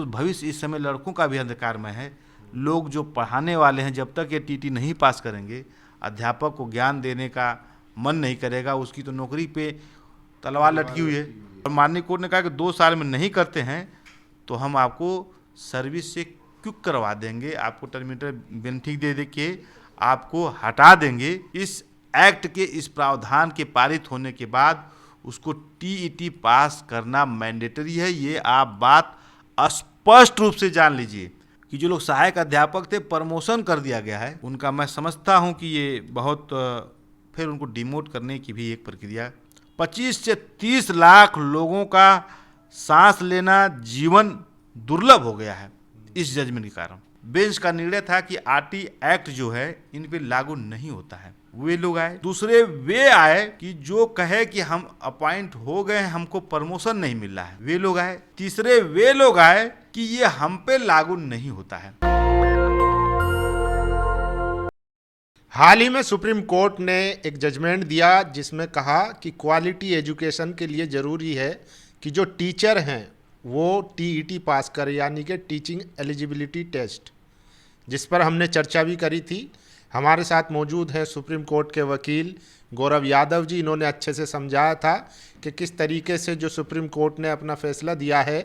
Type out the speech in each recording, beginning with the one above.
तो भविष्य इस समय लड़कों का भी अंधकार में है। लोग जो पढ़ाने वाले हैं, जब तक ये टीटी नहीं पास करेंगे, अध्यापक को ज्ञान देने का मन नहीं करेगा, उसकी तो नौकरी पे तलवार लटकी हुई है। और माननीय कोर्ट ने कहा कि 2 साल में नहीं करते हैं तो हम आपको सर्विस से क्विक करवा देंगे, आपको टर्मिनेटर बेनिफिट दे के आपको हटा देंगे। इस एक्ट के इस प्रावधान के पारित होने के बाद उसको टीईटी पास करना मैंडेटरी है। ये आप बात स्पष्ट रूप से जान लीजिए कि जो लोग सहायक अध्यापक थे, प्रमोशन कर दिया गया है उनका, मैं समझता हूं कि ये बहुत फिर उनको डिमोट करने की भी एक प्रक्रिया। 25 से 30 लाख लोगों का सांस लेना, जीवन दुर्लभ हो गया है इस जजमेंट के कारण। बेंच का निर्णय था कि आरटी एक्ट जो है इन पे लागू नहीं होता है। वे लोग आए, दूसरे वे आए कि जो कहे कि हम अपॉइंट हो गए, हमको प्रमोशन नहीं मिल रहा है, वे लोग आए। तीसरे वे लोग आए कि ये हम पे लागू नहीं होता है। हाल ही में सुप्रीम कोर्ट ने एक जजमेंट दिया जिसमें कहा कि क्वालिटी एजुकेशन के लिए ज़रूरी है कि जो टीचर हैं वो टीईटी पास करें, यानी कि टीचिंग एलिजिबिलिटी टेस्ट, जिस पर हमने चर्चा भी करी थी। हमारे साथ मौजूद हैं सुप्रीम कोर्ट के वकील गौरव यादव जी। इन्होंने अच्छे से समझाया था कि किस तरीके से जो सुप्रीम कोर्ट ने अपना फैसला दिया है,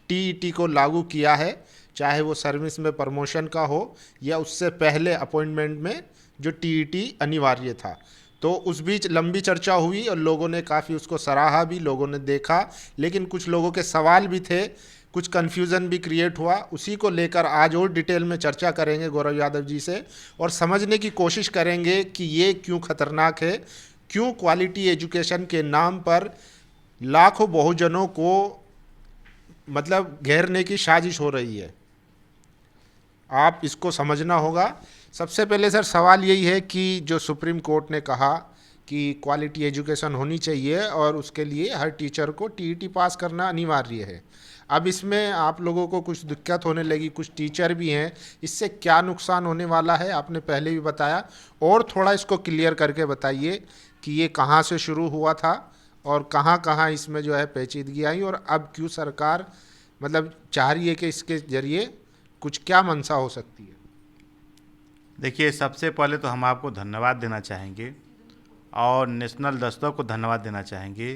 टीईटी को लागू किया है, चाहे वो सर्विस में प्रमोशन का हो या उससे पहले अपॉइंटमेंट में जो टीईटी अनिवार्य था। तो उस बीच लंबी चर्चा हुई और लोगों ने काफ़ी उसको सराहा भी, लोगों ने देखा, लेकिन कुछ लोगों के सवाल भी थे, कुछ कन्फ्यूज़न भी क्रिएट हुआ। उसी को लेकर आज और डिटेल में चर्चा करेंगे गौरव यादव जी से और समझने की कोशिश करेंगे कि ये क्यों खतरनाक है, क्यों क्वालिटी एजुकेशन के नाम पर लाखों बहुजनों को मतलब घेरने की साजिश हो रही है। आप इसको समझना होगा। सबसे पहले सर सवाल यही है कि जो सुप्रीम कोर्ट ने कहा कि क्वालिटी एजुकेशन होनी चाहिए और उसके लिए हर टीचर को टीईटी पास करना अनिवार्य है। अब इसमें आप लोगों को कुछ दिक्कत होने लगी, कुछ टीचर भी हैं, इससे क्या नुकसान होने वाला है आपने पहले भी बताया, और थोड़ा इसको क्लियर करके बताइए कि ये कहाँ से शुरू हुआ था और कहाँ कहाँ इसमें जो है पेचीदगी आई और अब क्यों सरकार मतलब चाह रही है कि इसके ज़रिए कुछ क्या मंशा हो सकती है। देखिए, सबसे पहले तो हम आपको धन्यवाद देना चाहेंगे और नेशनल दस्तक को धन्यवाद देना चाहेंगे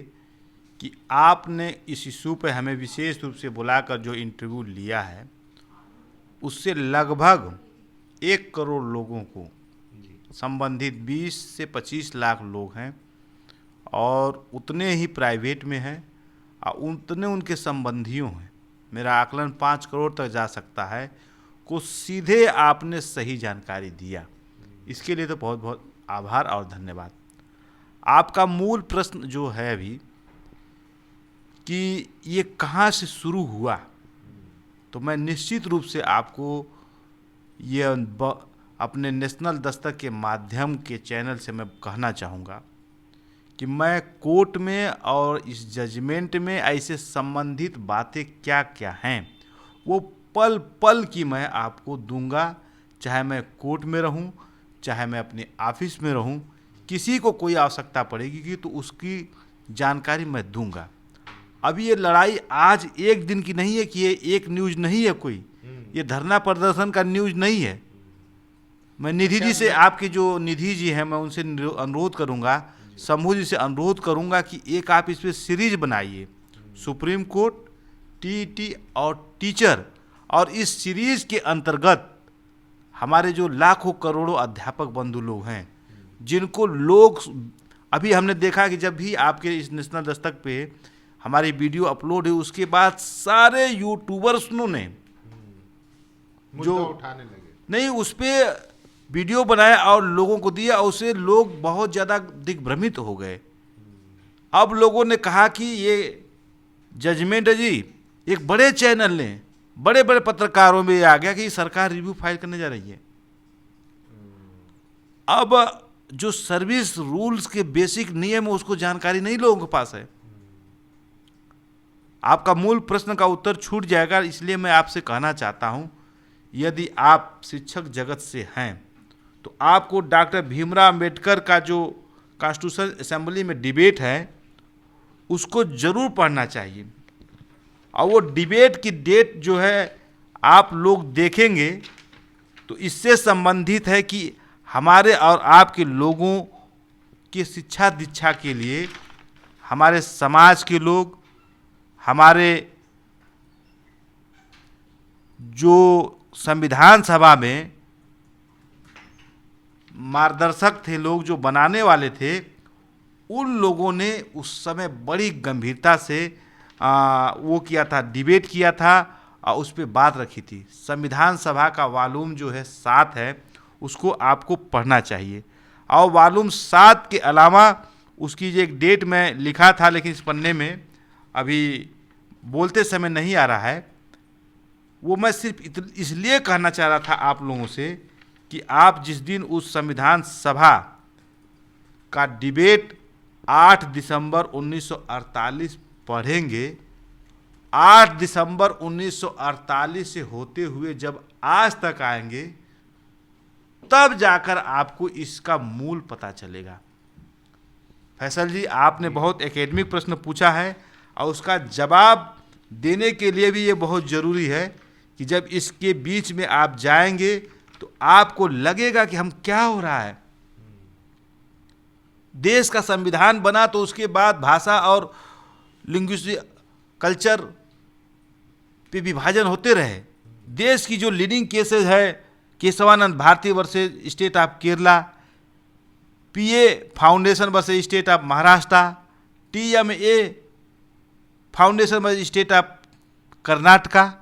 कि आपने इस इशू पे हमें विशेष रूप से बुलाकर जो इंटरव्यू लिया है, उससे लगभग 1 करोड़ लोगों को संबंधित 20 से 25 लाख लोग हैं और उतने ही प्राइवेट में हैं और उतने उनके संबंधियों हैं, मेरा आकलन 5 करोड़ तक जा सकता है, को सीधे आपने सही जानकारी दिया। इसके लिए तो बहुत बहुत आभार और धन्यवाद। आपका मूल प्रश्न जो है अभी कि ये कहाँ से शुरू हुआ, तो मैं निश्चित रूप से आपको ये अपने नेशनल दस्तक के माध्यम के चैनल से मैं कहना चाहूँगा कि मैं कोर्ट में और इस जजमेंट में ऐसे संबंधित बातें क्या क्या हैं वो पल पल की मैं आपको दूंगा, चाहे मैं कोर्ट में रहूं, चाहे मैं अपने ऑफिस में रहूं, किसी को कोई आवश्यकता पड़ेगी कि तो उसकी जानकारी मैं दूंगा। अभी ये लड़ाई आज एक दिन की नहीं है कि ये एक न्यूज़ नहीं है, कोई ये धरना प्रदर्शन का न्यूज़ नहीं है। मैं निधि जी से, आपके जो निधि जी हैं, मैं उनसे अनुरोध करूंगा, शंभू जी से अनुरोध करूंगा कि एक आप इस पर सीरीज बनाइए, सुप्रीम कोर्ट, टीईटी और टीचर, और इस सीरीज के अंतर्गत हमारे जो लाखों करोड़ों अध्यापक बंधु लोग हैं, जिनको लोग अभी हमने देखा कि जब भी आपके इस नेशनल दस्तक पे हमारी वीडियो अपलोड हुई, उसके बाद सारे यूट्यूबर्स ने जो उठाने लगे, नहीं उस पर वीडियो बनाया और लोगों को दिया, और उससे लोग बहुत ज़्यादा दिग्भ्रमित हो गए। अब लोगों ने कहा कि ये जजमेंट है जी, एक बड़े चैनल ने, बड़े बड़े पत्रकारों में आ गया कि सरकार रिव्यू फाइल करने जा रही है। अब जो सर्विस रूल्स के बेसिक नियम है उसको जानकारी नहीं लोगों के पास है। आपका मूल प्रश्न का उत्तर छूट जाएगा, इसलिए मैं आपसे कहना चाहता हूं, यदि आप शिक्षक जगत से हैं तो आपको डॉक्टर भीमराव अंबेडकर का जो कॉन्स्टिट्यूशन असेंबली में डिबेट है उसको जरूर पढ़ना चाहिए। और वो डिबेट की डेट जो है आप लोग देखेंगे तो इससे संबंधित है कि हमारे और आपके लोगों की शिक्षा दीक्षा के लिए हमारे समाज के लोग, हमारे जो संविधान सभा में मार्गदर्शक थे, लोग जो बनाने वाले थे, उन लोगों ने उस समय बड़ी गंभीरता से वो किया था, डिबेट किया था और उस पर बात रखी थी। संविधान सभा का वॉल्यूम जो है 7 है, उसको आपको पढ़ना चाहिए। और वॉल्यूम 7 के अलावा उसकी जो एक डेट में लिखा था, लेकिन इस पन्ने में अभी बोलते समय नहीं आ रहा है, वो मैं सिर्फ इसलिए कहना चाह रहा था आप लोगों से कि आप जिस दिन उस संविधान सभा का डिबेट 8 दिसंबर 1948 पढ़ेंगे, 8 दिसंबर 1948 से होते हुए जब आज तक आएंगे, तब जाकर आपको इसका मूल पता चलेगा। फैसल जी, आपने बहुत एकेडमिक प्रश्न पूछा है और उसका जवाब देने के लिए भी ये बहुत ज़रूरी है कि जब इसके बीच में आप जाएंगे तो आपको लगेगा कि हम क्या हो रहा है। देश का संविधान बना तो उसके बाद भाषा और लिंग्विस्टिक कल्चर पे विभाजन होते रहे। देश की जो लीडिंग केसेस है, Keshavananda Bharati versus state of Kerala, PA foundation versus state of Maharashtra, TMA foundation versus state of Karnataka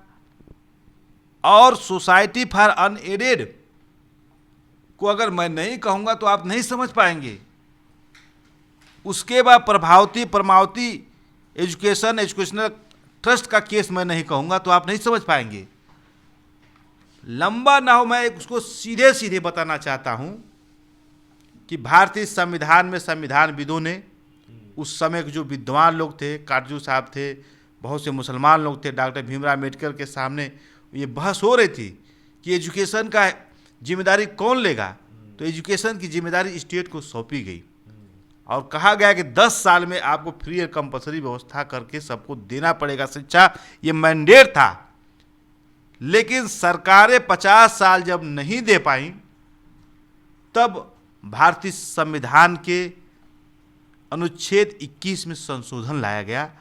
और सोसाइटी फॉर अनएडेड को अगर मैं नहीं कहूँगा तो आप नहीं समझ पाएंगे। उसके बाद प्रभावती परमावती एजुकेशनल ट्रस्ट का केस मैं नहीं कहूँगा तो आप नहीं समझ पाएंगे। लंबा ना हो, मैं उसको सीधे सीधे बताना चाहता हूँ कि भारतीय संविधान में संविधानविदों ने उस समय के जो विद्वान लोग थे, काटजू साहब थे, बहुत से मुसलमान लोग थे, डॉक्टर भीमराव अम्बेडकर के सामने ये बहस हो रही थी कि एजुकेशन का जिम्मेदारी कौन लेगा। तो एजुकेशन की जिम्मेदारी स्टेट को सौंपी गई और कहा गया कि 10 साल में आपको फ्री और कंपलसरी व्यवस्था करके सबको देना पड़ेगा शिक्षा, ये मैंडेट था। लेकिन सरकारें 50 साल जब नहीं दे पाई, तब भारतीय संविधान के अनुच्छेद 21 में संशोधन लाया गया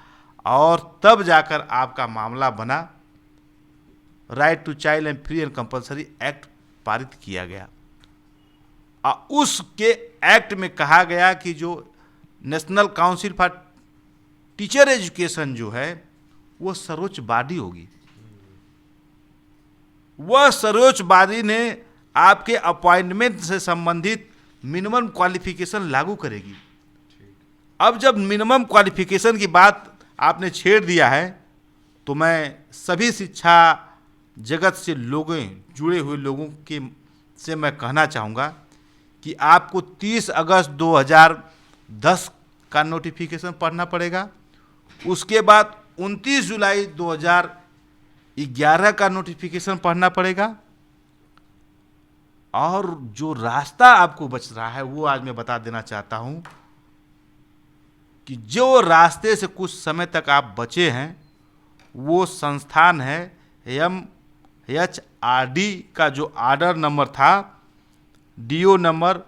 और तब जाकर आपका मामला बना, right to child and free and compulsory act पारित किया गया। और उसके एक्ट में कहा गया कि जो national council for teacher education जो है वो सर्वोच्च बॉडी होगी। वह सर्वोच्च बॉडी ने आपके अपॉइंटमेंट से संबंधित मिनिमम क्वालिफिकेशन लागू करेगी। अब जब मिनिमम क्वालिफिकेशन की बात आपने छेड़ दिया है तो मैं सभी शिक्षा जगत से लोगों, जुड़े हुए लोगों के से मैं कहना चाहूँगा कि आपको 30 अगस्त 2010 का नोटिफिकेशन पढ़ना पड़ेगा। उसके बाद 29 जुलाई 2011 का नोटिफिकेशन पढ़ना पड़ेगा। और जो रास्ता आपको बच रहा है वो आज मैं बता देना चाहता हूँ कि जो रास्ते से कुछ समय तक आप बचे हैं वो संस्थान है MHRD का जो आर्डर नंबर था DO नंबर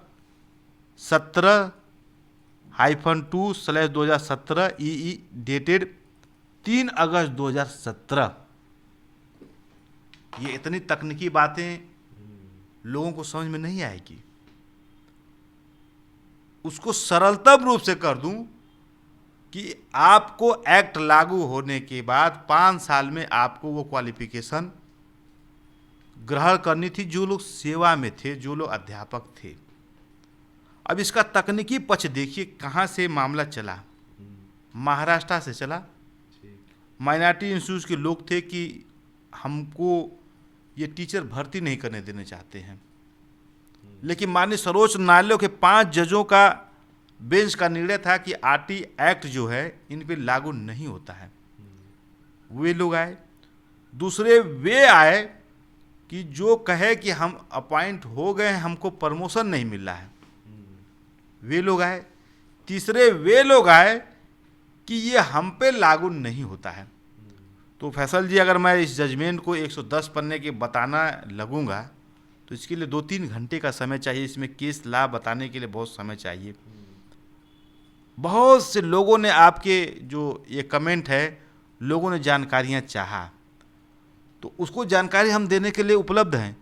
17-2/2017 EE डेटेड 3 अगस्त 2017। ये इतनी तकनीकी बातें लोगों को समझ में नहीं आएगी। उसको सरलतम रूप से कर दूं कि आपको एक्ट लागू होने के बाद 5 साल में आपको वो क्वालिफिकेशन ग्रहण करनी थी जो लोग सेवा में थे, जो लोग अध्यापक थे। अब इसका तकनीकी पक्ष देखिए कहाँ से मामला चला। महाराष्ट्र से चला। माइनॉरिटी इंस्टीट्यूट के लोग थे कि हमको ये टीचर भर्ती नहीं करने देने चाहते हैं, लेकिन माननीय सर्वोच्च न्यायालय के 5 जजों का बेंच का निर्णय था कि RT एक्ट जो है इन पे लागू नहीं होता है। वे लोग आए। दूसरे वे आए कि जो कहे कि हम अपॉइंट हो गए हैं, हमको प्रमोशन नहीं मिल रहा है, वे लोग आए। तीसरे वे लोग आए कि ये हम पे लागू नहीं होता है। तो फैसल जी, अगर मैं इस जजमेंट को 110 पन्ने के बताना लगूंगा तो इसके लिए 2-3 घंटे का समय चाहिए। इसमें केस ला बताने के लिए बहुत समय चाहिए। बहुत से लोगों ने आपके जो ये कमेंट है, लोगों ने जानकारियां चाहा, तो उसको जानकारी हम देने के लिए उपलब्ध हैं।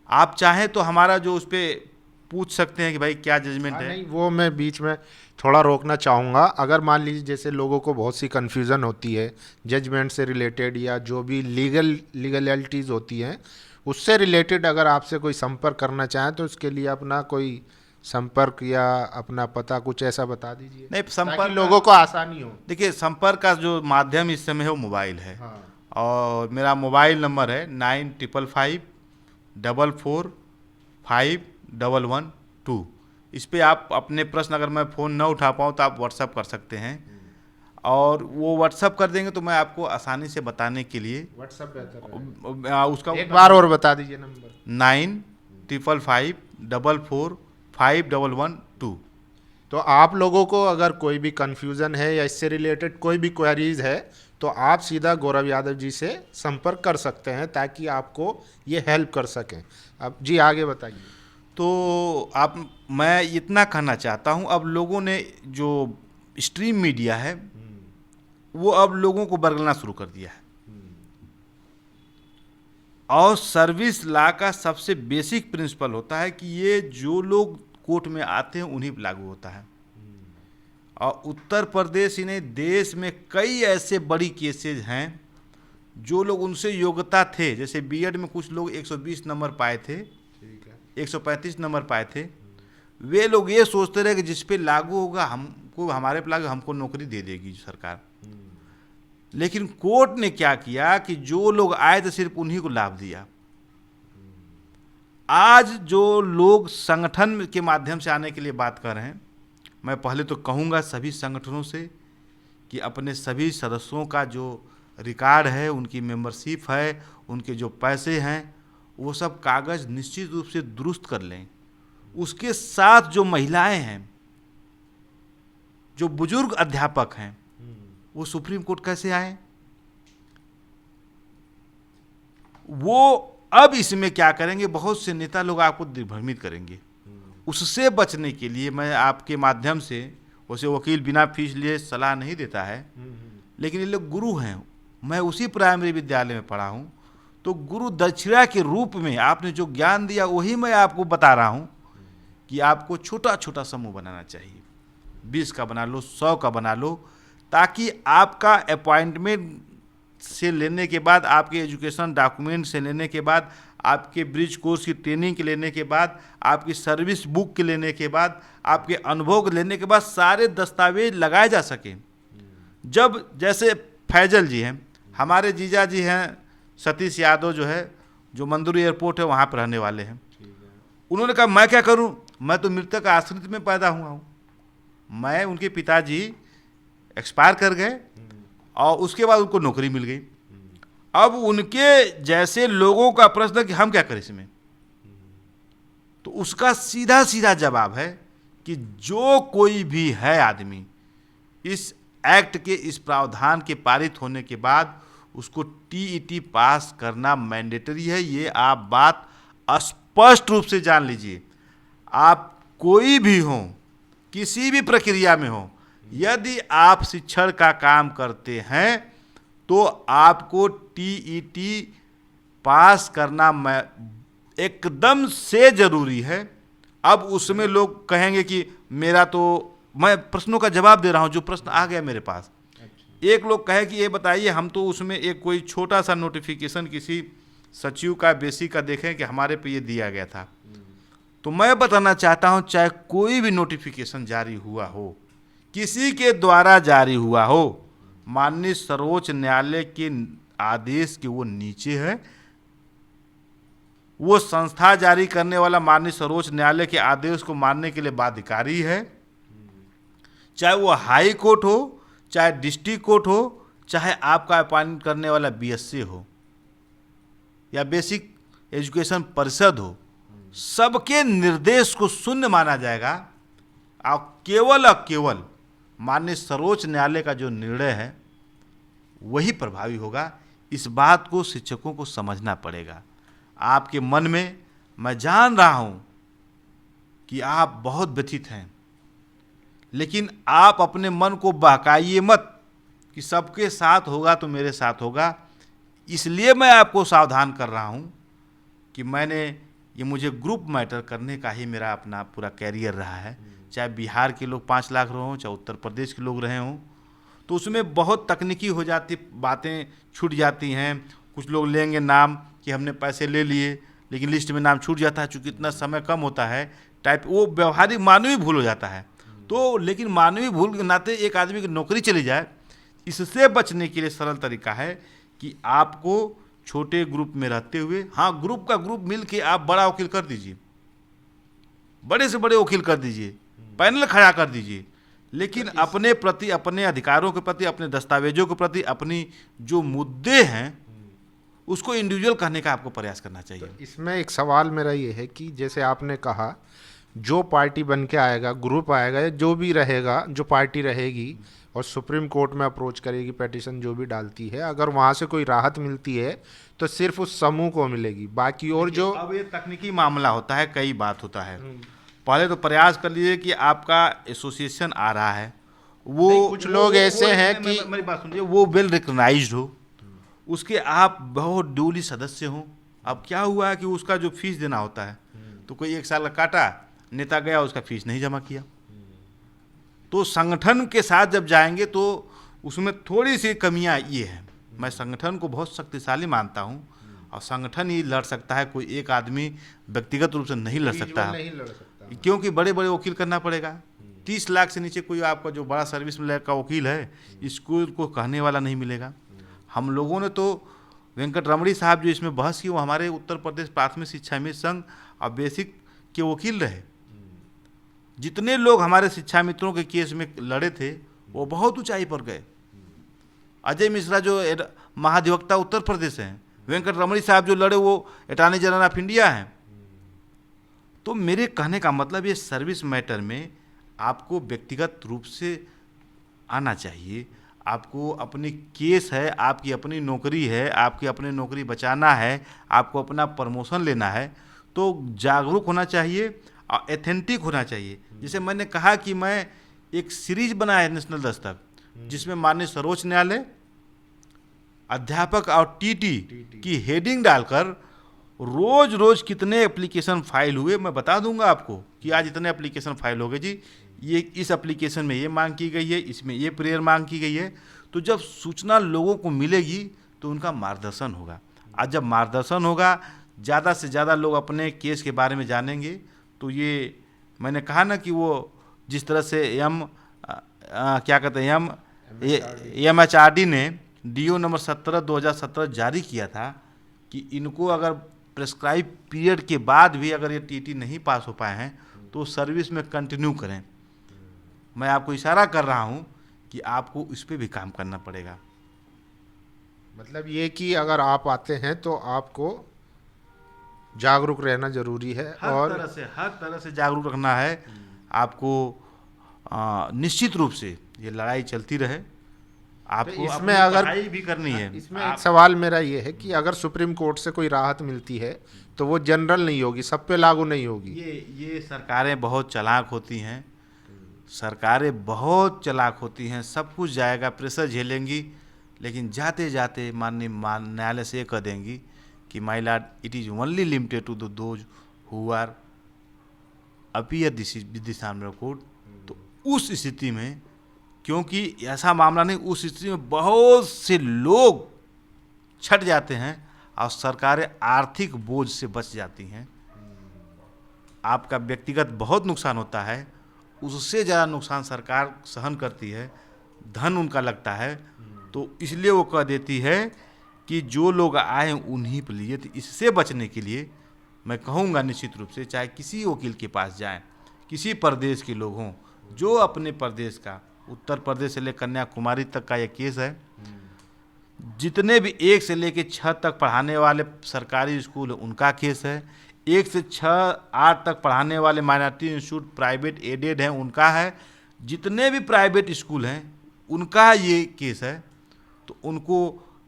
आप चाहें तो हमारा जो उस पर पूछ सकते हैं कि भाई क्या जजमेंट है। नहीं, वो मैं बीच में थोड़ा रोकना चाहूँगा। अगर मान लीजिए जैसे लोगों को बहुत सी कन्फ्यूज़न होती है जजमेंट से रिलेटेड, या जो भी लीगलिटीज़ होती हैं उससे रिलेटेड, अगर आपसे कोई संपर्क करना चाहें तो उसके लिए अपना कोई संपर्क या अपना पता कुछ ऐसा बता दीजिए, नहीं, ताकि संपर्क लोगों को आसानी हो। देखिए, संपर्क का जो माध्यम इस समय है वो मोबाइल है। हाँ। और मेरा मोबाइल नंबर है 9555445112। इस पे आप अपने प्रश्न, अगर मैं फ़ोन न उठा पाऊँ तो आप व्हाट्सअप कर सकते हैं, और वो व्हाट्सअप कर देंगे तो मैं आपको आसानी से बताने के लिए व्हाट्सअप बेहतर रहेगा। उसका एक बार और बता दीजिए नंबर। 9555445112। तो आप लोगों को अगर कोई भी कन्फ्यूज़न है या इससे रिलेटेड कोई भी क्वेरीज है तो आप सीधा गौरव यादव जी से संपर्क कर सकते हैं, ताकि आपको ये हेल्प कर सकें। अब जी आगे बताइए। तो मैं इतना कहना चाहता हूँ, अब लोगों ने जो स्ट्रीम मीडिया है वो अब लोगों को बरगलना शुरू कर दिया है। और सर्विस लॉ का सबसे बेसिक प्रिंसिपल होता है कि ये जो लोग कोर्ट में आते हैं उन्हीं पर लागू होता है। और उत्तर प्रदेश ही नहीं, देश में कई ऐसे बड़ी केसेज हैं जो लोग उनसे योग्यता थे, जैसे बीएड में कुछ लोग 120 नंबर पाए थे, 135 नंबर पाए थे, वे लोग ये सोचते रहे कि जिस पे लागू होगा हमको, हमारे पे लागू, हमको नौकरी दे देगी सरकार। लेकिन कोर्ट ने क्या किया कि जो लोग आए थे सिर्फ उन्हीं को लाभ दिया। आज जो लोग संगठन के माध्यम से आने के लिए बात कर रहे हैं, मैं पहले तो कहूँगा सभी संगठनों से कि अपने सभी सदस्यों का जो रिकॉर्ड है, उनकी मेंबरशिप है, उनके जो पैसे हैं, वो सब कागज़ निश्चित रूप से दुरुस्त कर लें। उसके साथ जो महिलाएं हैं, जो बुजुर्ग अध्यापक हैं, वो सुप्रीम कोर्ट कैसे आए, वो अब इसमें क्या करेंगे, बहुत से नेता लोग आपको दिग्भ्रमित करेंगे। उससे बचने के लिए मैं आपके माध्यम से, वैसे वकील बिना फीस लिए सलाह नहीं देता है, लेकिन ये लोग गुरु हैं, मैं उसी प्राइमरी विद्यालय में पढ़ा हूँ, तो गुरु दक्षिणा के रूप में आपने जो ज्ञान दिया वही मैं आपको बता रहा हूँ कि आपको छोटा छोटा समूह बनाना चाहिए। 20 का बना लो, 100 का बना लो, ताकि आपका अपॉइंटमेंट से लेने के बाद, आपके एजुकेशन डॉक्यूमेंट से लेने के बाद, आपके ब्रिज कोर्स की ट्रेनिंग के लेने के बाद, आपकी सर्विस बुक के लेने के बाद, आपके अनुभव लेने के बाद सारे दस्तावेज लगाए जा सकें। जब जैसे फैजल जी हैं, हमारे जीजा जी हैं सतीश यादव, जो है, जो मंदुरी एयरपोर्ट है वहाँ पर रहने वाले हैं, उन्होंने कहा मैं क्या करूँ, मैं तो मृतक आश्रित में पैदा हुआ हूँ। मैं, उनके पिताजी एक्सपायर कर गए और उसके बाद उनको नौकरी मिल गई। अब उनके जैसे लोगों का प्रश्न कि हम क्या करें इसमें, तो उसका सीधा सीधा जवाब है कि जो कोई भी है आदमी, इस एक्ट के इस प्रावधान के पारित होने के बाद उसको टीईटी पास करना मैंडेटरी है। ये आप बात स्पष्ट रूप से जान लीजिए। आप कोई भी हो, किसी भी प्रक्रिया में हो, यदि आप शिक्षण का काम करते हैं तो आपको टीईटी पास करना एकदम से ज़रूरी है। अब उसमें लोग कहेंगे कि मेरा तो, मैं प्रश्नों का जवाब दे रहा हूं, जो प्रश्न आ गया मेरे पास। एक लोग कहे कि ये बताइए, हम तो उसमें एक कोई छोटा सा नोटिफिकेशन किसी सचिव का, बेसिक का देखें कि हमारे पे ये दिया गया था। तो मैं बताना चाहता हूं, चाहे कोई भी नोटिफिकेशन जारी हुआ हो, किसी के द्वारा जारी हुआ हो, माननीय सर्वोच्च न्यायालय के आदेश के वो नीचे है। वो संस्था जारी करने वाला माननीय सर्वोच्च न्यायालय के आदेश को मानने के लिए बाध्यकारी है। चाहे वो हाई कोर्ट हो, चाहे डिस्ट्रिक्ट कोर्ट हो, चाहे आपका अपॉइंट करने वाला बीएससी हो या बेसिक एजुकेशन परिषद हो, सबके निर्देश को शून्य माना जाएगा। और केवल माननीय सर्वोच्च न्यायालय का जो निर्णय है वही प्रभावी होगा। इस बात को शिक्षकों को समझना पड़ेगा। आपके मन में मैं जान रहा हूँ कि आप बहुत व्यथित हैं, लेकिन आप अपने मन को बहकाइए मत कि सबके साथ होगा तो मेरे साथ होगा। इसलिए मैं आपको सावधान कर रहा हूँ कि ये मुझे ग्रुप मैटर करने का ही मेरा अपना पूरा कैरियर रहा है। चाहे बिहार के लोग 5 लाख रहे हों, चाहे उत्तर प्रदेश के लोग रहे हों, तो उसमें बहुत तकनीकी हो जाती, बातें छूट जाती हैं। कुछ लोग लेंगे नाम कि हमने पैसे ले लिए, लेकिन लिस्ट में नाम छूट जाता है, चूँकि इतना समय कम होता है, टाइप वो व्यवहारिक मानवीय भूल हो जाता है। तो लेकिन मानवीय भूल के नाते एक आदमी की नौकरी चली जाए, इससे बचने के लिए सरल तरीका है कि आपको छोटे ग्रुप में रहते हुए, हाँ, ग्रुप मिल के आप बड़ा वकील कर दीजिए, बड़े से बड़े वकील कर दीजिए, पैनल खड़ा कर दीजिए, लेकिन अपने प्रति, अपने अधिकारों के प्रति, अपने दस्तावेजों के प्रति, अपनी जो मुद्दे हैं उसको इंडिविजुअल करने का आपको प्रयास करना चाहिए। तो इसमें एक सवाल मेरा ये है कि जैसे आपने कहा, जो पार्टी बन के आएगा, ग्रुप आएगा या जो भी रहेगा, जो पार्टी रहेगी और सुप्रीम कोर्ट में अप्रोच करेगी, पिटीशन जो भी डालती है, अगर वहाँ से कोई राहत मिलती है तो सिर्फ उस समूह को मिलेगी, बाकी और जो अब ये तकनीकी मामला होता है, कई बात होता है। पहले तो प्रयास कर लीजिए कि आपका एसोसिएशन आ रहा है, वो कुछ लोग ऐसे हैं कि मेरी बात सुनिए, वो वेल रिकग्नाइज्ड हो, उसके आप बहुत ड्यूली सदस्य हों। अब क्या हुआ है कि उसका जो फीस देना होता है, तो कोई 1 साल का काटा, नेता गया, उसका फीस नहीं जमा किया, तो संगठन के साथ जब जाएंगे तो उसमें थोड़ी सी कमियां ये है। मैं संगठन को बहुत शक्तिशाली मानता हूं, और संगठन ही लड़ सकता है, कोई एक आदमी व्यक्तिगत रूप से नहीं लड़ सकता है, क्योंकि बड़े बड़े वकील करना पड़ेगा। 30 लाख से नीचे कोई आपका जो बड़ा सर्विस में का वकील है, इसको को कहने वाला नहीं मिलेगा। हम लोगों ने तो वेंकट रमणी साहब जो इसमें बहस की, वो हमारे उत्तर प्रदेश प्राथमिक शिक्षा मित्र संघ और बेसिक के वकील रहे। जितने लोग हमारे शिक्षा मित्रों के केस में लड़े थे, वो बहुत ऊंचाई पर गए। अजय मिश्रा जो महाधिवक्ता उत्तर प्रदेश हैं, वेंकट रमणी साहब जो लड़े वो अटॉर्नी जनरल ऑफ इंडिया हैं। तो मेरे कहने का मतलब, ये सर्विस मैटर में आपको व्यक्तिगत रूप से आना चाहिए। आपको अपनी केस है, आपकी अपनी नौकरी है, आपकी अपनी नौकरी बचाना है, आपको अपना प्रमोशन लेना है, तो जागरूक होना चाहिए और एथेंटिक होना चाहिए। जैसे मैंने कहा कि मैं एक सीरीज बनाया है नेशनल दस्तक, जिसमें माननीय सर्वोच्च न्यायालय, अध्यापक और टीटी की हेडिंग डालकर रोज रोज कितने एप्लीकेशन फाइल हुए मैं बता दूंगा आपको कि आज इतने एप्लीकेशन फाइल हो गए जी, ये इस एप्लीकेशन में ये मांग की गई है, इसमें ये प्रेयर मांग की गई है। तो जब सूचना लोगों को मिलेगी तो उनका मार्गदर्शन होगा। आज जब मार्गदर्शन होगा, ज़्यादा से ज़्यादा लोग अपने केस के बारे में जानेंगे। तो ये मैंने कहा ना कि वो जिस तरह से क्या कहते हैं MHRD ने DO नंबर 17/2017 जारी किया था कि इनको अगर प्रेस्क्राइब पीरियड के बाद भी अगर ये TT नहीं पास हो पाए हैं तो सर्विस में कंटिन्यू करें। मैं आपको इशारा कर रहा हूं कि आपको इस पर भी काम करना पड़ेगा। मतलब ये कि अगर आप आते हैं तो आपको जागरूक रहना जरूरी है, और हर तरह से जागरूक रखना है आपको। निश्चित रूप से ये लड़ाई चलती रहे, आपको इसमें अपनी अगर पढ़ाई भी करनी है। इसमें एक सवाल मेरा ये है कि अगर सुप्रीम कोर्ट से कोई राहत मिलती है तो वो जनरल नहीं होगी, सब पे लागू नहीं होगी। ये सरकारें बहुत चालाक होती हैं, सरकारें बहुत चालाक होती हैं, सब कुछ जाएगा, प्रेशर झेलेंगी, लेकिन जाते जाते माननीय न्यायालय से कह देंगी कि my lord, it is only limited to those who are appear this honourable court. तो उस स्थिति में, क्योंकि ऐसा मामला नहीं, उस स्थिति में बहुत से लोग छट जाते हैं और सरकारें आर्थिक बोझ से बच जाती हैं। आपका व्यक्तिगत बहुत नुकसान होता है, उससे ज़्यादा नुकसान सरकार सहन करती है, धन उनका लगता है। तो इसलिए वो कह देती है कि जो लोग आए उन्हीं पर लिए। तो इससे बचने के लिए मैं कहूँगा निश्चित रूप से, चाहे किसी वकील के पास जाएं, किसी प्रदेश के लोग हों, जो अपने प्रदेश का, उत्तर प्रदेश से लेकर कन्याकुमारी तक का ये केस है, जितने भी 1 से लेकर 6 तक पढ़ाने वाले सरकारी स्कूल उनका केस है, 1 से 6-8 तक पढ़ाने वाले माइनॉरिटी इंस्टीट्यूट प्राइवेट एडेड हैं उनका है, जितने भी प्राइवेट स्कूल हैं उनका ये केस है। तो उनको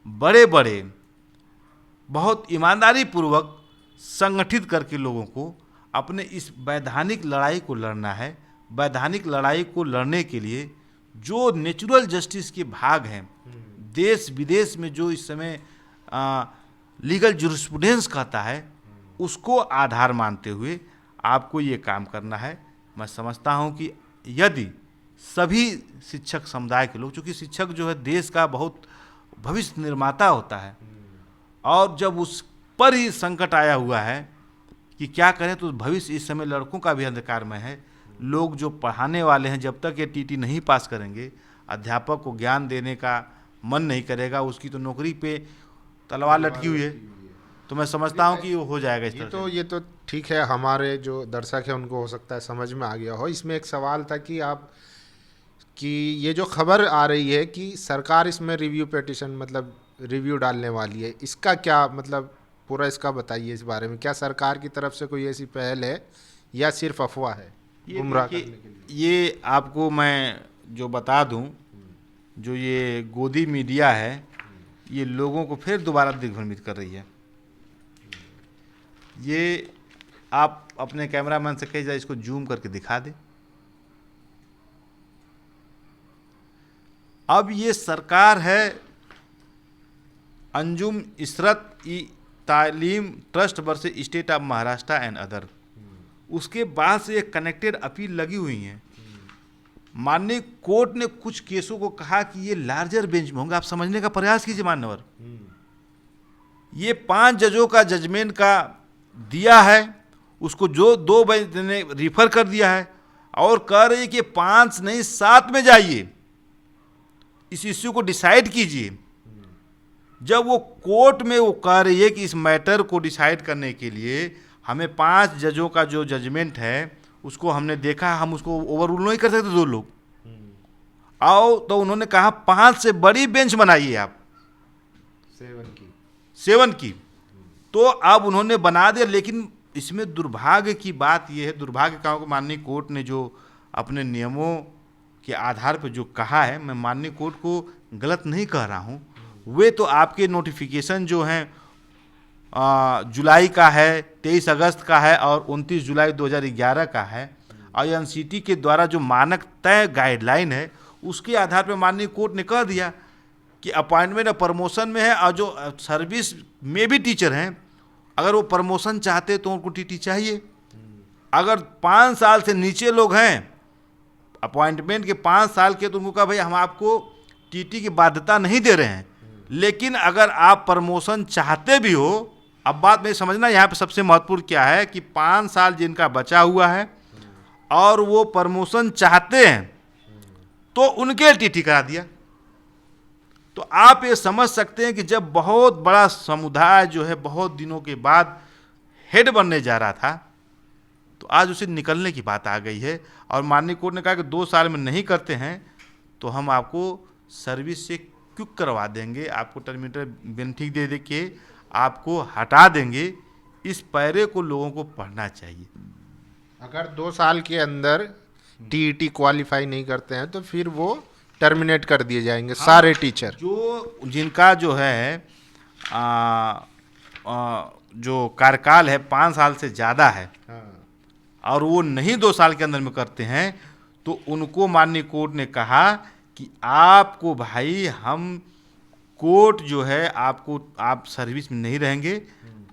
बड़े बड़े बहुत ईमानदारी पूर्वक संगठित करके लोगों को अपने इस वैधानिक लड़ाई को लड़ना है। वैधानिक लड़ाई को लड़ने के लिए जो नेचुरल जस्टिस के भाग हैं, देश विदेश में जो इस समय लीगल जुरिस्प्रूडेंस कहता है, उसको आधार मानते हुए आपको ये काम करना है। मैं समझता हूँ कि यदि सभी शिक्षक समुदाय के लोग, चूँकि शिक्षक जो है देश का बहुत भविष्य निर्माता होता है, और जब उस पर ही संकट आया हुआ है कि क्या करें, तो भविष्य इस समय लड़कों का भी अंधकार में है। लोग जो पढ़ाने वाले हैं, जब तक ये टीटी नहीं पास करेंगे, अध्यापक को ज्ञान देने का मन नहीं करेगा, उसकी तो नौकरी पे तलवार लटकी हुई है। तो मैं समझता हूँ कि वो हो जाएगा इस तरह से। ये तो ठीक है, हमारे जो दर्शक है उनको हो सकता है समझ में आ गया हो। इसमें एक सवाल था कि ये जो खबर आ रही है कि सरकार इसमें रिव्यू पिटीशन मतलब रिव्यू डालने वाली है, इसका क्या मतलब, पूरा इसका बताइए इस बारे में। क्या सरकार की तरफ से कोई ऐसी पहल है या सिर्फ अफवाह है गुमराह करने के लिए? ये आपको मैं जो बता दूं, जो ये गोदी मीडिया है, ये लोगों को फिर दोबारा दिग्भ्रमित कर रही है। ये आप अपने कैमरामैन से कहिए इसको जूम करके दिखा दे। अब ये सरकार है अंजुम इशरत ई तालीम trust versus state of Maharashtra and other, उसके बाद से एक कनेक्टेड अपील लगी हुई है। माननीय कोर्ट ने कुछ केसों को कहा कि ये लार्जर बेंच में होंगे। आप समझने का प्रयास कीजिए मान्यवर, ये 5 जजों का जजमेंट का दिया है, उसको जो 2 बेंच ने रिफर कर दिया है, और कह रही है कि 5 नहीं 7 में जाइए, इस इश्यू को डिसाइड कीजिए। जब वो कोर्ट में वो कह रही है कि इस मैटर को डिसाइड करने के लिए हमें 5 जजों का जो जजमेंट है उसको हमने देखा, हम उसको ओवर रूल नहीं कर सकते 2 लोग आओ, तो उन्होंने कहा 5 से बड़ी बेंच बनाइए आप, 7 की। तो अब उन्होंने बना दिया, लेकिन इसमें दुर्भाग्य की बात यह है, दुर्भाग्य का माननीय कोर्ट ने जो अपने नियमों के आधार पर जो कहा है, मैं माननीय कोर्ट को गलत नहीं कह रहा हूँ, वे तो आपके नोटिफिकेशन जो हैं जुलाई का है, 23 अगस्त का है और 29 जुलाई 2011 का है, और एनसीटी के द्वारा जो मानक तय गाइडलाइन है उसके आधार पर माननीय कोर्ट ने कह दिया कि अपॉइंटमेंट और प्रमोशन में है, और जो सर्विस में भी टीचर हैं, अगर वो प्रमोशन चाहते तो उनको टीटी चाहिए। अगर 5 साल से नीचे लोग हैं, अपॉइंटमेंट के 5 साल के, तो उनको कहा भाई हम आपको टीटी की बाध्यता नहीं दे रहे हैं, लेकिन अगर आप प्रमोशन चाहते भी हो, अब बात में समझना यहाँ पे सबसे महत्वपूर्ण क्या है कि 5 साल जिनका बचा हुआ है और वो प्रमोशन चाहते हैं, तो उनके टीटी करा दिया। तो आप ये समझ सकते हैं कि जब बहुत बड़ा समुदाय जो है बहुत दिनों के बाद हेड बनने जा रहा था, तो आज उसे निकलने की बात आ गई है। और माननीय कोर्ट ने कहा कि 2 साल में नहीं करते हैं तो हम आपको सर्विस से क्विक करवा देंगे, आपको टर्मिनेटर बेनिफिट दे के आपको हटा देंगे। इस पैरे को लोगों को पढ़ना चाहिए। अगर 2 साल के अंदर टीईटी क्वालिफाई नहीं करते हैं तो फिर वो टर्मिनेट कर दिए जाएंगे सारे टीचर, जो जिनका जो है जो कार्यकाल है 5 साल से ज़्यादा है, और वो नहीं 2 साल के अंदर में करते हैं, तो उनको माननीय कोर्ट ने कहा कि आपको भाई हम कोर्ट जो है आपको, आप सर्विस में नहीं रहेंगे,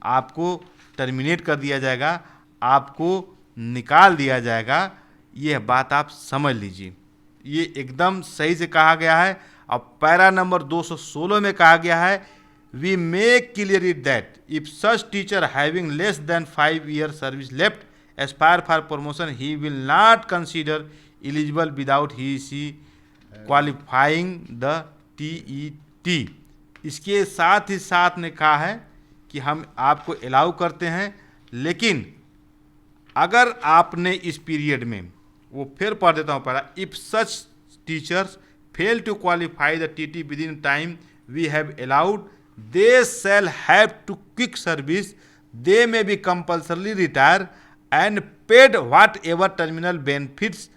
आपको टर्मिनेट कर दिया जाएगा, आपको निकाल दिया जाएगा। ये बात आप समझ लीजिए, ये एकदम सही से कहा गया है। अब पैरा नंबर 216 में कहा गया है, we make clear it that if such teacher having less than 5 years service left aspire for promotion he will not consider eligible without he she qualifying the TET. इसके साथ ही साथ ने कहा है कि हम आपको अलाउ करते हैं, लेकिन अगर आपने इस पीरियड में, वो फिर पढ़ देता हूँ पढ़ा, if such teachers fail to qualify the TT within time we have allowed they shall have to quit service, they may be compulsorily retire and paid whatever terminal benefits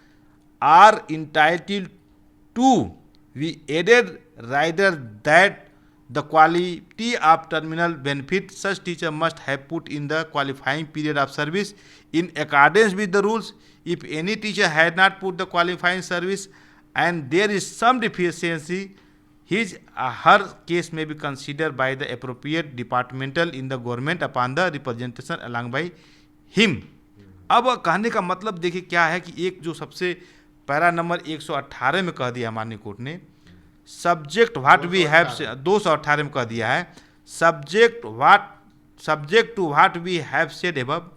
are entitled to. We added rider that The quality of terminal benefit such teacher must have put in the qualifying period of service in accordance with the rules. If any teacher had not put the qualifying service and there is some deficiency, his her case may be considered by the appropriate departmental in the government upon the representation along by him. अब कहने का मतलब देखिए क्या है कि एक जो सबसे पैरा नंबर 118 में कह दिया माननीय कोर्ट ने, सब्जेक्ट व्हाट वी हैव, 218 में कह दिया है, subject to what we have said above,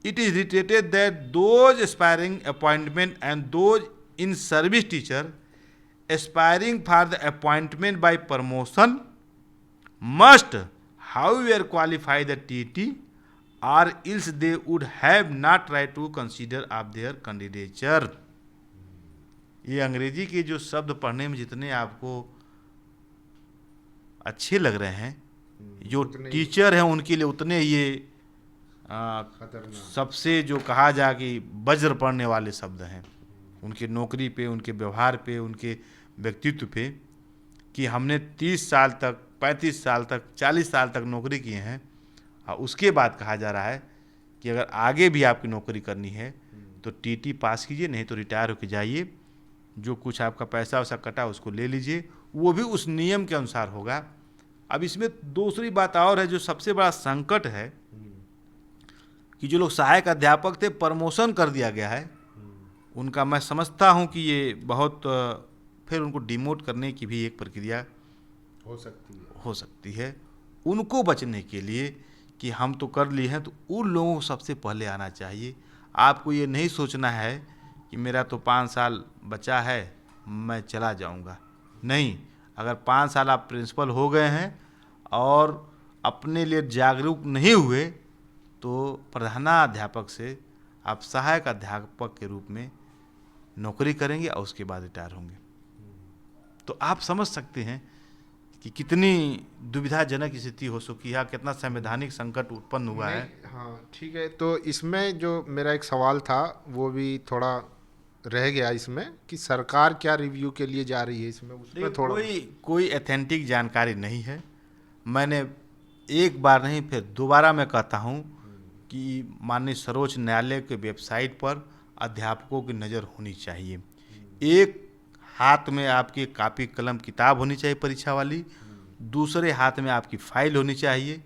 it is reiterated that those aspiring appointment and those in service teacher aspiring for the appointment by promotion must however qualify the TT or else they would have not right to consider of their candidature. ये अंग्रेजी के जो शब्द पढ़ने में जितने आपको अच्छे लग रहे हैं, जो टीचर हैं उनके लिए उतने ये सबसे जो कहा जा कि वज्र पड़ने वाले शब्द हैं उनके नौकरी पे, उनके व्यवहार पे, उनके व्यक्तित्व पे, कि हमने 30 साल तक, 35 साल तक, 40 साल तक नौकरी किए हैं और उसके बाद कहा जा रहा है कि अगर आगे भी आपकी नौकरी करनी है तो टीटी पास कीजिए, नहीं तो रिटायर होकर जाइए, जो कुछ आपका पैसा वैसा कटा उसको ले लीजिए, वो भी उस नियम के अनुसार होगा। अब इसमें दूसरी बात और है जो सबसे बड़ा संकट है कि जो लोग सहायक अध्यापक थे प्रमोशन कर दिया गया है, उनका मैं समझता हूं कि ये बहुत फिर उनको डिमोट करने की भी एक प्रक्रिया हो सकती है। उनको बचने के लिए कि हम तो कर लिए हैं, तो उन लोगों को सबसे पहले आना चाहिए। आपको ये नहीं सोचना है कि मेरा तो 5 साल बचा है मैं चला जाऊंगा, नहीं। अगर 5 साल आप प्रिंसिपल हो गए हैं और अपने लिए जागरूक नहीं हुए तो प्रधानाध्यापक से आप सहायक अध्यापक के रूप में नौकरी करेंगे और उसके बाद रिटायर होंगे। तो आप समझ सकते हैं कि कितनी दुविधाजनक स्थिति हो सकती है, कितना संवैधानिक संकट उत्पन्न हुआ है। हाँ ठीक है, तो इसमें जो मेरा एक सवाल था वो भी थोड़ा रह गया इसमें कि सरकार क्या रिव्यू के लिए जा रही है इसमें, उसमें थोड़ा कोई एथेंटिक जानकारी नहीं है। मैंने एक बार नहीं फिर दोबारा मैं कहता हूँ कि माननीय सर्वोच्च न्यायालय के वेबसाइट पर अध्यापकों की नज़र होनी चाहिए। एक हाथ में आपकी कापी कलम किताब होनी चाहिए परीक्षा वाली, दूसरे हाथ में आपकी फाइल होनी चाहिए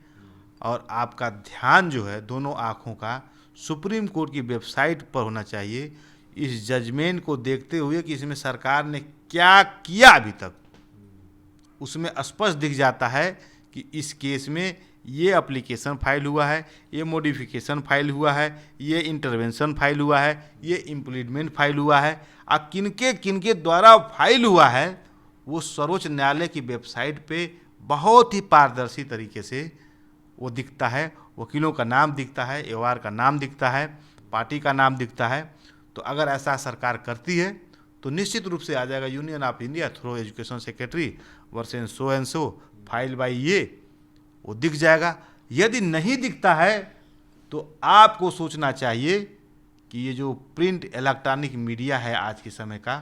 और आपका ध्यान जो है दोनों आँखों का सुप्रीम कोर्ट की वेबसाइट पर होना चाहिए, इस जजमेंट को देखते हुए कि इसमें सरकार ने क्या किया अभी तक। उसमें स्पष्ट दिख जाता है कि इस केस में ये एप्लीकेशन फाइल हुआ है, ये मॉडिफिकेशन फाइल हुआ है, ये इंटरवेंशन फाइल हुआ है, ये इम्प्लीमेंट फाइल हुआ है, और किनके द्वारा फाइल हुआ है वो सर्वोच्च न्यायालय की वेबसाइट पे बहुत ही पारदर्शी तरीके से वो दिखता है। वकीलों का नाम दिखता है, एवार का नाम दिखता है, पार्टी का नाम दिखता है। तो अगर ऐसा सरकार करती है तो निश्चित रूप से आ जाएगा union of India through education secretary versus so and so file by ये, वो दिख जाएगा। यदि नहीं दिखता है तो आपको सोचना चाहिए कि ये जो प्रिंट इलेक्ट्रॉनिक मीडिया है आज के समय का,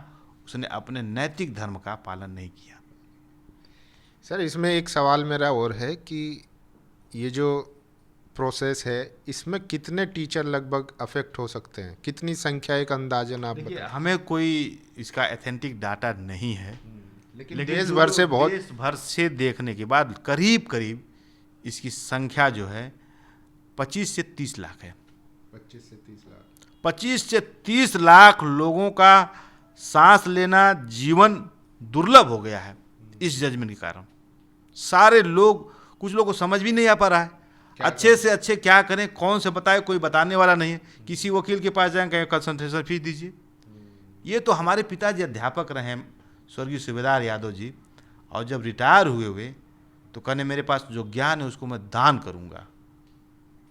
उसने अपने नैतिक धर्म का पालन नहीं किया। सर इसमें एक सवाल मेरा और है कि ये जो प्रोसेस है इसमें कितने टीचर लगभग अफेक्ट हो सकते हैं, कितनी संख्या एक अंदाजन आप बताएं? हमें कोई इसका एथेंटिक डाटा नहीं है, लेकिन देश भर से बहुत देश भर से देखने के बाद करीब करीब इसकी संख्या जो है 25 से 30 लाख है। 25 से 30 लाख 25 से 30 लाख लोगों का सांस लेना, जीवन दुर्लभ हो गया है इस जजमेंट के कारण। सारे लोग, कुछ लोगों को समझ भी नहीं आ पा रहा है अच्छे से अच्छे क्या करें, कौन से बताए, कोई बताने वाला नहीं है। किसी वकील के पास जाएंगे, कंसल्टेशन फीस दीजिए। ये तो हमारे पिताजी अध्यापक रहे हैं स्वर्गीय सूबेदार यादव जी, और जब रिटायर हुए तो कहने मेरे पास जो ज्ञान है उसको मैं दान करूंगा।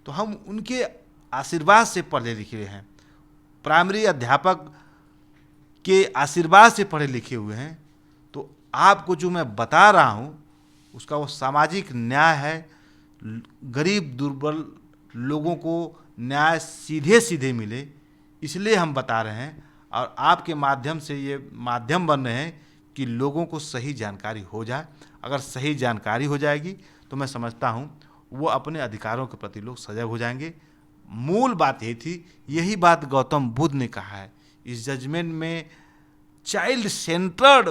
तो हम उनके आशीर्वाद से पढ़े लिखे हैं, प्राइमरी अध्यापक के आशीर्वाद से पढ़े लिखे हुए हैं। तो आपको जो मैं बता रहा हूँ उसका वो सामाजिक न्याय है, गरीब दुर्बल लोगों को न्याय सीधे सीधे मिले, इसलिए हम बता रहे हैं। और आपके माध्यम से ये माध्यम बन रहे हैं कि लोगों को सही जानकारी हो जाए अगर सही जानकारी हो जाएगी तो मैं समझता हूँ वो अपने अधिकारों के प्रति लोग सजग हो जाएंगे। मूल बात यही थी, यही बात गौतम बुद्ध ने कहा है। इस जजमेंट में चाइल्ड सेंटर्ड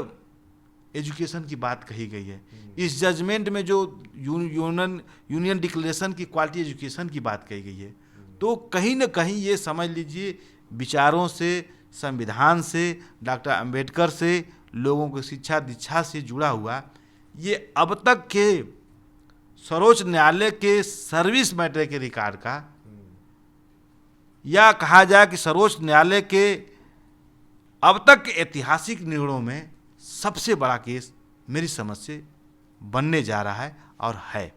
एजुकेशन की बात कही गई है। इस जजमेंट में जो यूनियन डिक्लेरेशन की क्वालिटी एजुकेशन की बात कही गई है, तो कहीं ना कहीं ये समझ लीजिए विचारों से, संविधान से, डॉक्टर अंबेडकर से, लोगों की शिक्षा दीक्षा से जुड़ा हुआ ये अब तक के सर्वोच्च न्यायालय के सर्विस मैटर के रिकॉर्ड का, या कहा जाए कि सर्वोच्च न्यायालय के अब तक के ऐतिहासिक निर्णयों में सबसे बड़ा केस मेरी समझ से बनने जा रहा है और है।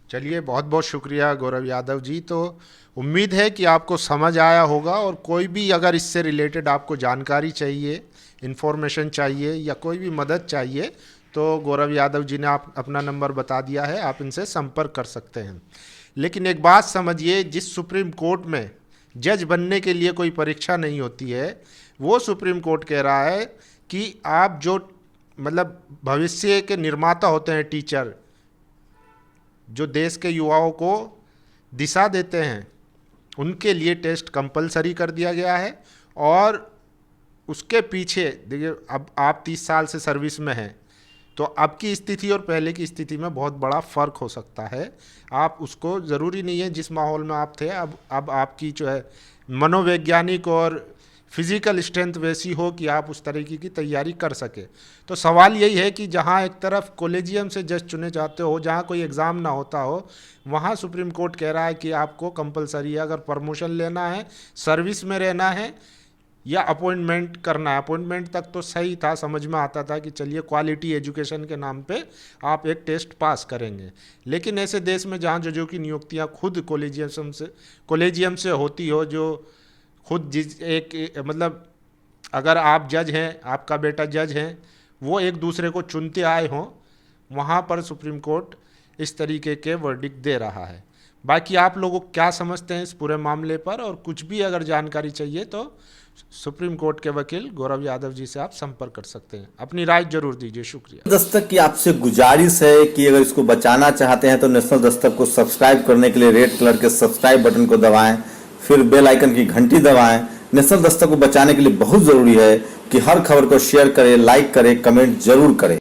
चलिए, बहुत बहुत शुक्रिया गौरव यादव जी। तो उम्मीद है कि आपको समझ आया होगा, और कोई भी अगर इससे रिलेटेड आपको जानकारी चाहिए, इन्फॉर्मेशन चाहिए या कोई भी मदद चाहिए, तो गौरव यादव जी ने आप अपना नंबर बता दिया है, आप इनसे संपर्क कर सकते हैं। लेकिन एक बात समझिए, जिस सुप्रीम कोर्ट में जज बनने के लिए कोई परीक्षा नहीं होती है, वो सुप्रीम कोर्ट कह रहा है कि आप जो मतलब भविष्य के निर्माता होते हैं, टीचर जो देश के युवाओं को दिशा देते हैं, उनके लिए टेस्ट कंपलसरी कर दिया गया है। और उसके पीछे देखिए, अब आप 30 साल से सर्विस में हैं, तो अब की स्थिति और पहले की स्थिति में बहुत बड़ा फ़र्क हो सकता है। आप उसको, ज़रूरी नहीं है जिस माहौल में आप थे, अब आपकी जो है मनोवैज्ञानिक और फिज़िकल स्ट्रेंथ वैसी हो कि आप उस तरीके की तैयारी कर सके। तो सवाल यही है कि जहाँ एक तरफ कॉलेजियम से जज चुने जाते हो, जहाँ कोई एग्ज़ाम ना होता हो, वहाँ सुप्रीम कोर्ट कह रहा है कि आपको कंपलसरी है, अगर प्रमोशन लेना है, सर्विस में रहना है या अपॉइंटमेंट करना है। अपॉइंटमेंट तक तो सही था, समझ में आता था कि चलिए क्वालिटी एजुकेशन के नाम पे आप एक टेस्ट पास करेंगे। लेकिन ऐसे देश में जहाँ जजों की नियुक्तियाँ खुद कॉलेजियम से होती हो, जो खुद एक मतलब अगर आप जज हैं, आपका बेटा जज हैं, वो एक दूसरे को चुनते आए हों, वहाँ पर सुप्रीम कोर्ट इस तरीके के वर्डिक्ट दे रहा है। बाकी आप लोगों क्या समझते हैं इस पूरे मामले पर, और कुछ भी अगर जानकारी चाहिए तो सुप्रीम कोर्ट के वकील गौरव यादव जी से आप संपर्क कर सकते हैं। अपनी राय जरूर दीजिए। शुक्रिया। दस्तक की आपसे गुजारिश है कि अगर इसको बचाना चाहते हैं तो नेशनल दस्तक को सब्सक्राइब करने के लिए रेड कलर के सब्सक्राइब बटन को दबाएं, फिर बेल आइकन की घंटी दबाएं। नेशनल दस्तक को बचाने के लिए बहुत जरूरी है कि हर खबर को शेयर करें, लाइक करें, कमेंट जरूर करें।